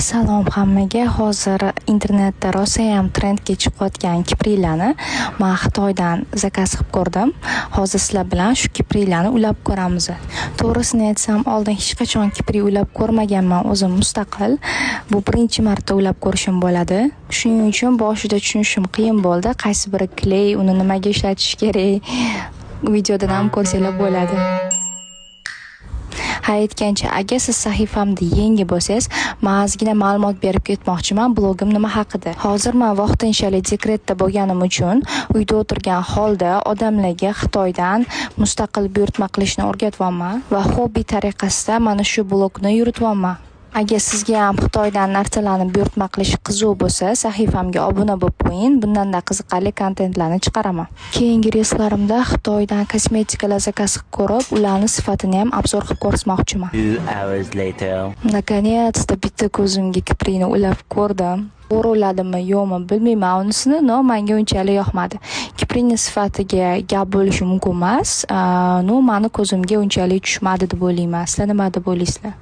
Salom hammaga. Hozir internetda rosayam trendga chiqayotgan kipriklarni men Xitoydan zakaz qilib ko'rdim. Hozir sizlar bilan shu kipriklarni ulab ko'ramiz. To'g'risini aytsam, oldin hech qachon kiprik ulab ko'rmaganman o'zim mustaqil. Bu birinchi marta ulab ko'rishim bo'ladi. Shuning uchun boshida tushunishim qiyin bo'ldi. Qaysi biri kley, uni nimaga ishlatish kerak? Videodan ham ko'rsanglar bo'ladi. Aytgancha, agar siz sahifamda yangi bo'lsangiz, men ozgina ma'lumot berib ketmoqchiman blogim nima haqida. Hozir men vaqtinchalik dekretda bo'lganim uchun uyda o'tirgan holda odamlarga Xitoydan mustaqil buyurtma qilishni o'rgatyapman va hobbi tariqasida mana shu blogni yurityapman. Agar sizga ham Xitoydan narsalarni buyurtma qilish qiziq bo'lsa, sahifamga obuna bo'lib qo'ying. Bundan-da qiziqarli kontentlarni chiqaraman. Keyingi reslarimda Xitoydan kosmetikalar zakaz qilib ko'rib, ularning sifatini ham obzor qilib ko'rsatmoqchiman. 2 hours later. Наконец-то bitta ko'zimga kiprikni ulab ko'rdim. To'g'ri uladimmi, yo'qmi bilmayman. Unisini menga unchalik yoqmadi. Kiprikning sifatiga gap bo'lishi mumkin emas. Mani ko'zimga unchalik tushmadi deb o'ylayman. Sizlar nima deb o'ylaysizlar?